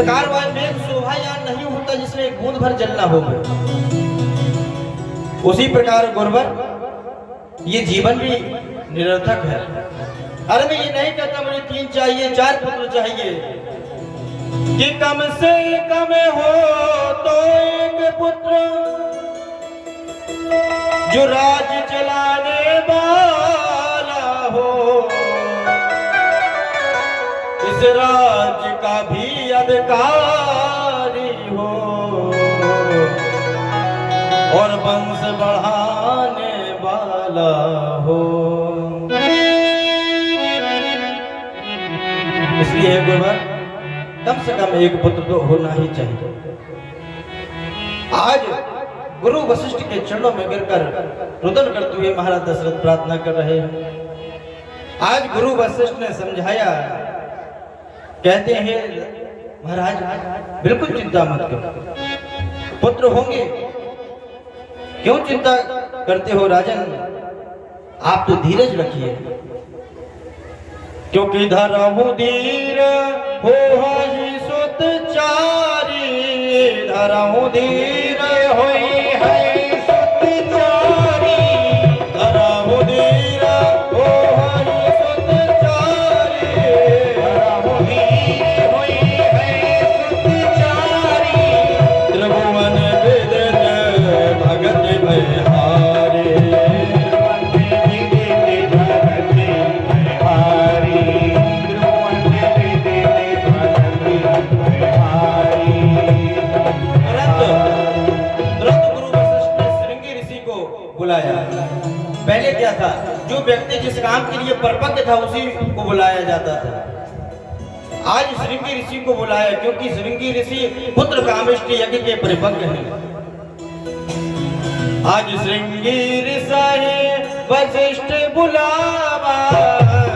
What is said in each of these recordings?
प्रकार वह मेघ शोभायान नहीं होता जिसमें एक बूंद भर जल ना हो गए, उसी प्रकार गुरुवर ये जीवन भी निरर्थक है। अरे मैं ये नहीं कहता मुझे 3 चाहिए 4 पुत्र चाहिए, कि कम से कम हो तो एक पुत्र जो राज चलाने वाला हो, इस राज्य का भी अधिकारी हो और वंश बढ़ाने वाला हो। इसलिए गुरुवर कम से कम एक पुत्र तो होना ही चाहिए। आज गुरु वशिष्ठ के चरणों में गिरकर रुदन करते हुए महाराज दशरथ प्रार्थना कर रहे हैं। आज गुरु वशिष्ठ ने समझाया, कहते हैं महाराज बिल्कुल चिंता मत करो, पुत्र होंगे। क्यों चिंता करते हो राजन, आप तो धीरज रखिए, क्योंकि धरहु धीर हो ही सुत चारी, धरहु धीर होई है सुत चारी, धरहु धीर हो ही सुत चारी, धरहु धीर होई है सुत चारी, त्रिभुवन विदित भगत भयहारी, बुलाया। पहले क्या था, जो व्यक्ति जिस काम के लिए परपक्व था उसी को बुलाया जाता था। आज श्रृंगी ऋषि को बुलाया, क्योंकि श्रृंगी ऋषि पुत्र कामिष्ठ यज्ञ के परिपक्व हैं। आज श्रृंगी ऋषि वशिष्ठ बुलावा,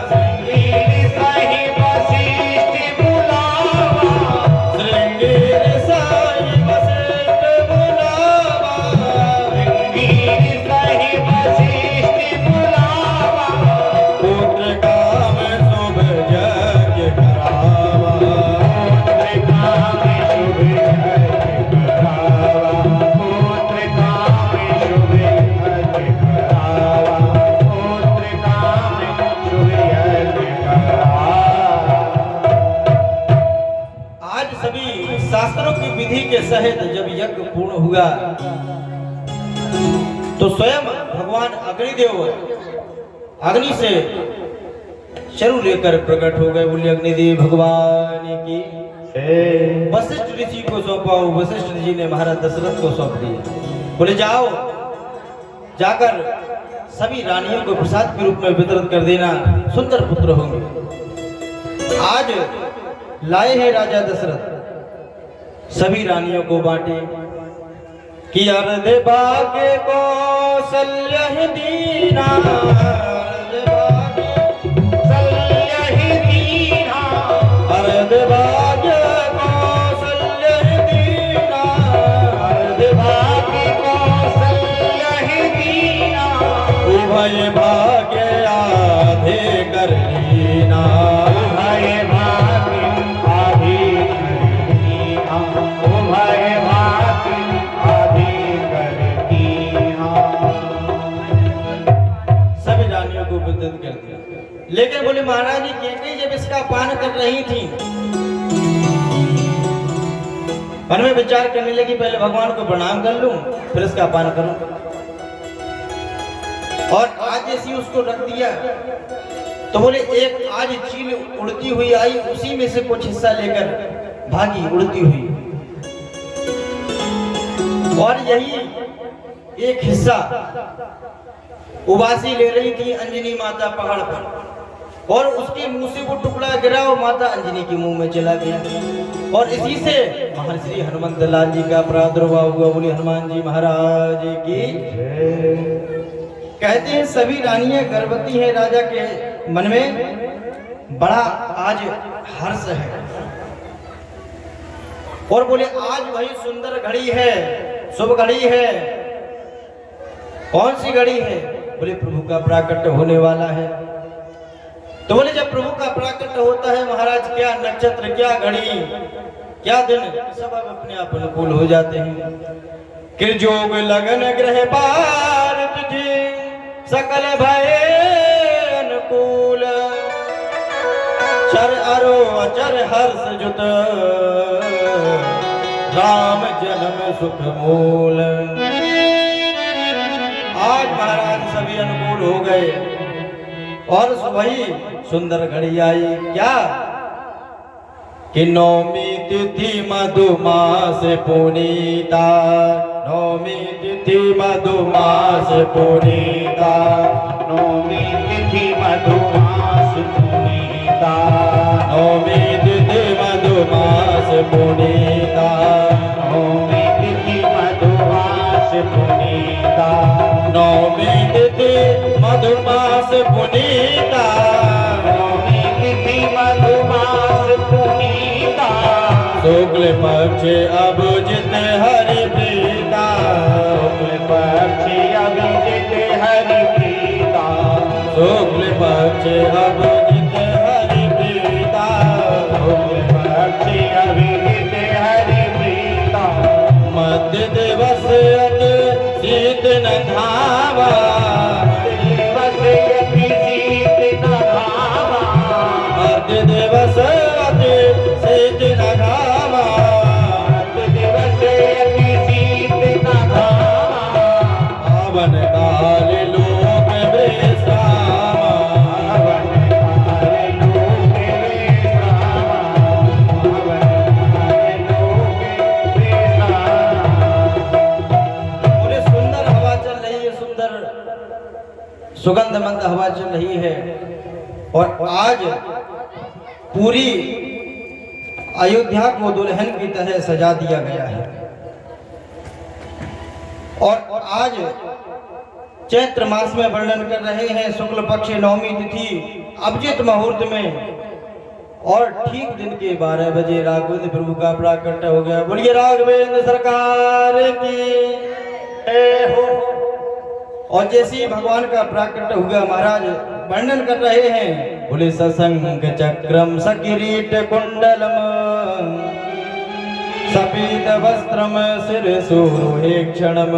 श्रृंगी ऋषि वशिष्ठ बुलावा, श्रृंगी ऋषि वशिष्ठ बुलावा, श्रृंगी वशिष्ठ बुलावा, पुत्र काम शुभ यज्ञ करावा, पुत्र काम शुभ यज्ञ करावा, पुत्र काम शुभ यज्ञ करावा, पुत्र काम शुभ यज्ञ करावा। आज सभी शास्त्रों की विधि के सहित जब यज्ञ पूर्ण हुआ तो स्वयं भगवान अग्निदेव अग्नि से शरु लेकर प्रकट हो गए। बोले अग्निदेव भगवान की। वशिष्ठ ऋषि को सौंपा, वशिष्ठ जी ने महाराज दशरथ को सौंप दिया। बोले जाओ, जाकर सभी रानियों को प्रसाद के रूप में वितरित कर देना, सुंदर पुत्र होंगे। आज लाए हैं राजा दशरथ, सभी रानियों को बांटे कि अर्ध भाग्य कौशल्य दीना, अर्ध भाग्य कौशल्य दीना, अर्ध भाग्य कौशल्य दीना, अर्ध भाग्य कौशल्य दीना, उभय भाग्य आधे कर लीना, उभय भाग्य आधे कर लीना, उभय वितरित कर दिया। लेकिन बोले महाराज जी केकई जब इसका पान कर रही थी, मन में विचार करने लगी पहले भगवान को प्रणाम कर लूं फिर इसका पान करूं, और आज जैसी उसको रख दिया तो बोले एक आज चील उड़ती हुई आई, उसी में से कुछ हिस्सा लेकर भागी उड़ती हुई, और यही एक हिस्सा उबासी ले रही थी अंजनी माता पहाड़ पर, और उसके मुंह से वो टुकड़ा गिरा और माता अंजनी के मुंह में चला गया, और इसी से महर्षि हनुमंत लाल जी का प्रादुर्भाव हुआ। बोले हनुमान जी महाराज की। कहते हैं सभी रानियां गर्भवती हैं, राजा के मन में बड़ा आज हर्ष है, और बोले आज वही सुंदर घड़ी है, शुभ घड़ी है। कौन सी घड़ी है? बोले प्रभु का प्राकट्य होने वाला है। तो बोले जब प्रभु का प्राकट्य होता है महाराज, क्या नक्षत्र क्या घड़ी क्या दिन सब अब अपने आप अनुकूल हो जाते हैं। किरजोग लगन ग्रह पार तुझे सकल भय अनुकूल, चर अरो अचर हर्ष जुत राम जन्म सुख मूल। आज महाराज सभी अनुकूल हो गए और वही सुंदर घड़ी आई। क्या कि नौमी तिथि मधुमास पुनीता, नौमी तिथि मधुमास पुनीता, नौमी तिथि मधुमास पुनीता, नौमी तिथि मधुमास पुनीता, नौमी तिथि मधुमास पुनीता, नौमी तिथि मधुमास पुनीता, नौमी तिथि मधुमास पुनीता, शुक्ल पक्ष अभिजित हरि प्रीता, शुक्ल पक्ष अभिजित हरि प्रीता, शुक्ल पक्ष अभिजित हरि प्रीता, शुक्ल पक्ष अभिजित हरि प्रीता, मध्य दिवस अति शीत न धावा, दिवस यति शीत न धावा, मध्य दिवस अति शीत न धावा, दिवस यति शीत न धावा, पावन काल लोक विश्रामा, पावन काल लोक विश्रामा, पावन काल लोक विश्रामा। पूरी सुंदर हवा चल रही है, सुंदर सुगंध मंद हवा चल रही है और आज पूरी अयोध्या को दुल्हन की तरह सजा दिया गया है। और आज चैत्र मास में वर्णन कर रहे हैं शुक्ल पक्ष नवमी तिथि अभिजित मुहूर्त में, और ठीक दिन के 12 बजे राघवेंद्र प्रभु का प्राकट्य हो गया। बोलिए राघवेंद्र सरकार की जय हो। और जैसे ही भगवान का प्राकट्य हुआ महाराज वर्णन कर रहे हैं, बोले ससंग चक्रम सकिरीट कुंडलम सपीत वस्त्रम शिरसूरुहे क्षणम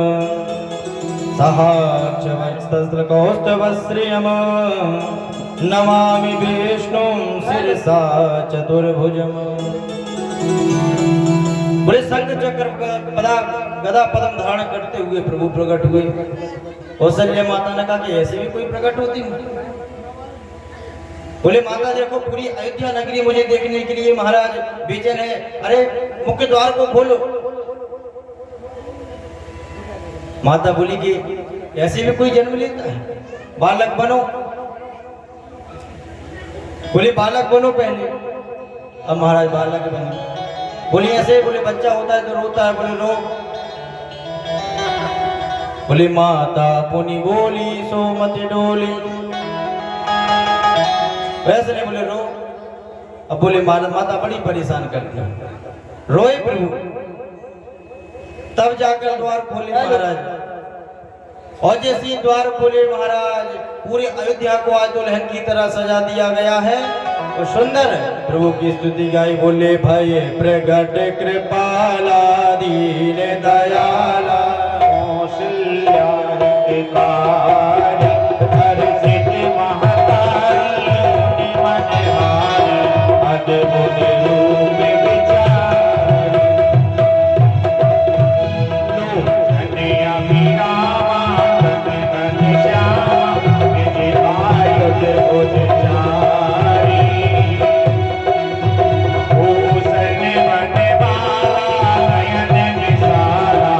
सहाक्ष वस्त्र कौस्तवश्रियम नमामि विष्णुं शिरसा चतुर्भुजम। बोले शंख चक्र गदा पद्म धारण करते हुए प्रभु प्रकट हुए। कौशल्य माता ने कहा कि ऐसे भी कोई प्रकट होती है? बोले माता देखो पूरी अयोध्या नगरी मुझे देखने के लिए महाराज बेचैन है, अरे मुख्य द्वार को खोलो। माता बोली कि ऐसे भी कोई जन्म लेता है, बालक बनो। बोले बालक बनो पहले। अब महाराज बालक बने। बोले ऐसे, बोले बच्चा होता है तो रोता है, बोले रो। बोले माता पुनि बोली सो मत डोली, वैसे नहीं बोले रो। अब बोले माता बड़ी परेशान करती है, रोए प्रभु। तब जाकर द्वार खोले महाराज, और जैसे द्वार खोले महाराज पूरे अयोध्या को आज दुल्हन की तरह सजा दिया गया है। तो सुंदर प्रभु की स्तुति गाई। बोले भय प्रगट कृपाला दीन दयाला कौशल्या हितकारी हर्षित महतारी मनहारी अद्भुत रूप विचारी लोचने अभिरामा तन श्यामा विजितायुध उदचारी भूषण बनवाला नयन विशाला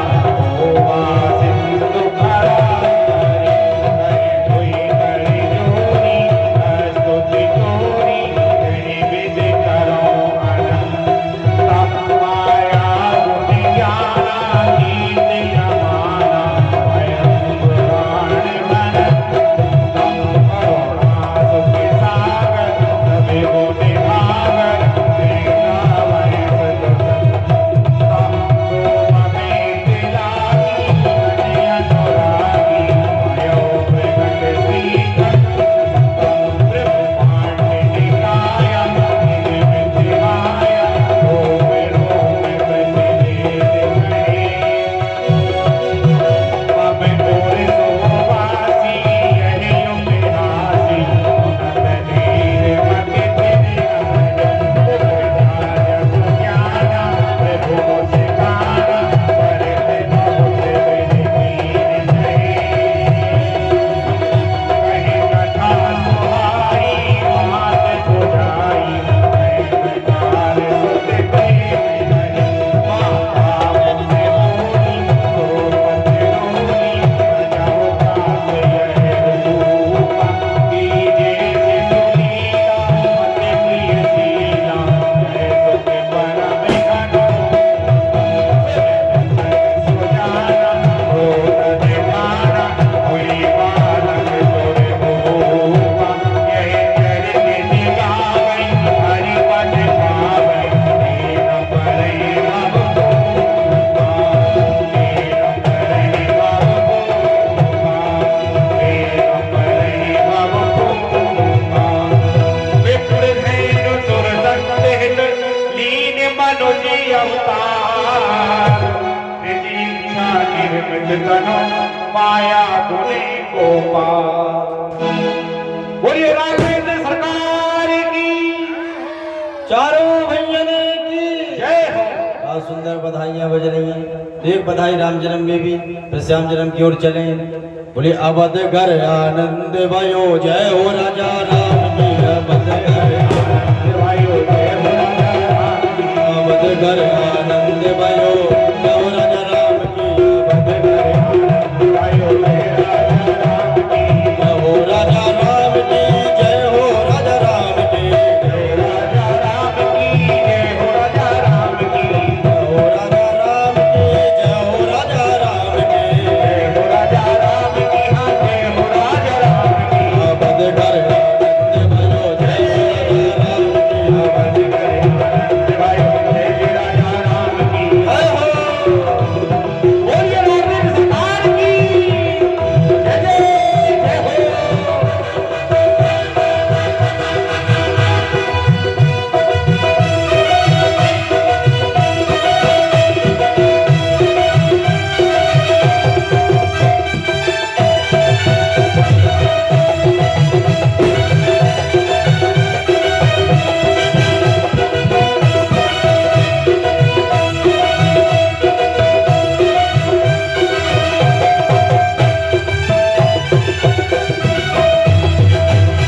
मनुजी अवतार निजी इच्छा निर्मित तनु माया धुनि को पार। बोलिए राघवेंद्र सरकार की चारों भैया की जय हो। बहुत सुंदर बधाइयां बज रही हैं। एक बधाई राम जन्म में भी फिर श्याम जन्म की ओर चले। बोले अवध घर आनंद भयो जय हो राजा राम की। अवध घर आनंद भयो जय हो राजा राम की। अवध घर आनंद भयो जय हो राजा राम की। अवध घर आनंद भयो जय राजा राम की। जय हो राजा राम की जय हो राजा राम की। जय राजा राम की जय हो राजा राम की। जय हो राजा राम की जय हो राजा राम की। जय हो राजा राम की हाँ जय हो राजा राम की। अवध घर आनंद भयो जय हो राजा राम की। अवध घर आनंद भयो जय राजा राम की। जय हो बोलिए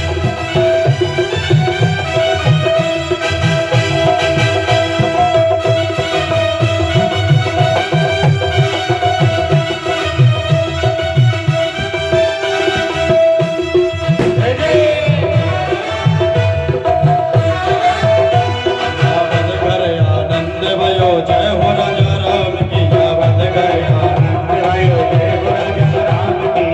राघवेंद्र सरकार की जय जय जय हो। जय जय अवध घर आनंद भयो जय हो राजा राम की। अवध घर आनंद भयो जय हो राजा राम की।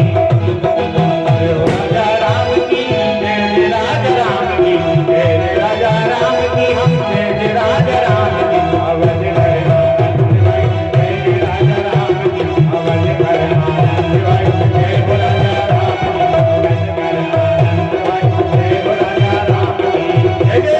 जय हो राजा राम की जय जय राजा राम की। जय जय राजा राम की हम जय जय राजा राम की। अवध घर आनंद भयो जय जय राजा राम की। अवध घर आनंद भयो जय हो राजा राम की। अवध घर आनंद भयो जय हो राजा राम की। जय जय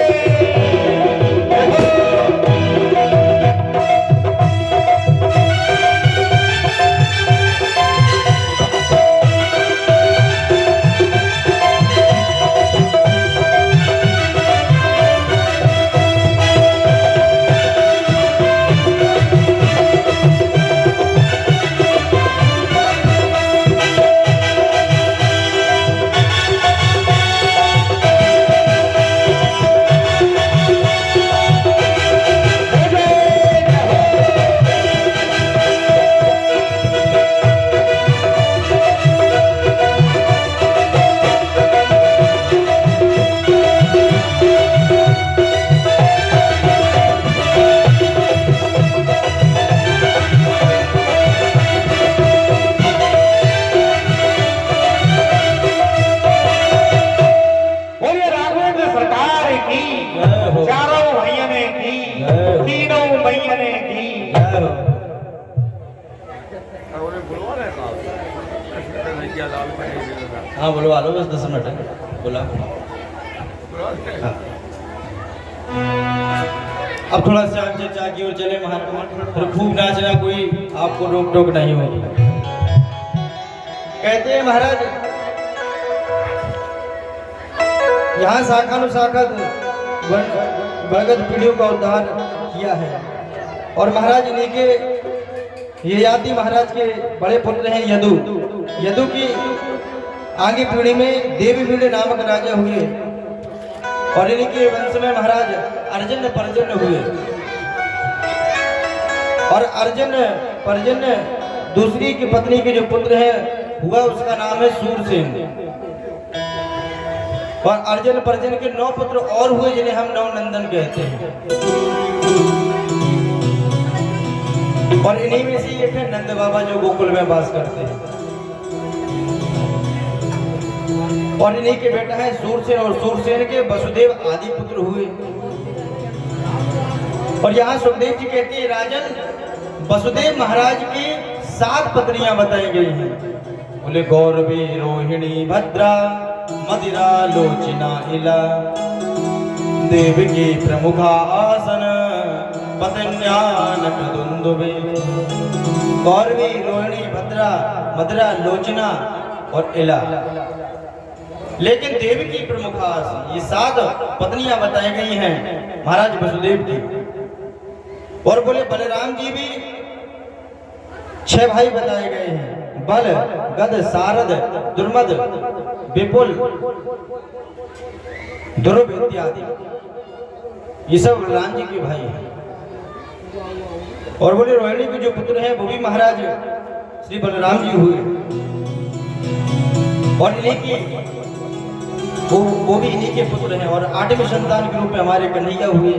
जय हो। जय जय जय हो। बोलिए राघवेंद्र सरकार की जय हो। चारों भैया ने की जय हो। तीनों भैया ने की। जय हो। हाँ बोलो आलो बस 10 मिनट है बोला। हाँ। अब थोड़ा सा चर्चा की ओर चले महाराज। फिर खूब नाचना, कोई आपको रोक टोक नहीं होगी। कहते हैं महाराज यहाँ शाखानुशाखा भगत पीढ़ियों का उद्धार किया है। और महाराज इन्हीं के ययाति महाराज के बड़े पुत्र हैं यदु। यदु की आगे पीढ़ी में देवी पीढ़ी नामक राजा हुए और इन्हीं के वंश में महाराज अर्जन पर्जन्य हुए। और अर्जन पर्जन्य दूसरी की पत्नी के जो पुत्र है हुआ उसका नाम है सूरसेन। और अर्जन पर्जन के 9 पुत्र और हुए जिन्हें हम नौ नंदन कहते हैं। और इन्हीं में से एक है नंद बाबा जो गोकुल में वास करते हैं। और इन्हीं के बेटा है सूरसेन और सूरसेन के वसुदेव आदि पुत्र हुए। और यहाँ सुखदेव जी कहते हैं राजन वसुदेव महाराज की 7 पत्नियां बताई गई हैं। बोले गौरवी रोहिणी भद्रा मदिरा लोचना इला देवकी प्रमुखा आसन पतंगानक दुंदुबे, कौरवी, रोहिणी, भद्रा, मद्रा, लोचना और इला। लेकिन देवी की प्रमुखास ये 7 पत्नियां बताई गई हैं महाराज वसुदेव की। और बोले बलराम जी भी 6 भाई बताए गए हैं, बल, गद, सारद, दुर्मद, विपुल, ध्रुव इत्यादि। ये सब बलराम जी के भाई हैं। और बोले रोहिणी के जो पुत्र हैं वो भी महाराज श्री बलराम जी हुए। और इन्हीं की वो भी इन्हीं के पुत्र हैं। और 8वें संतान के रूप में हमारे कन्हैया हुए।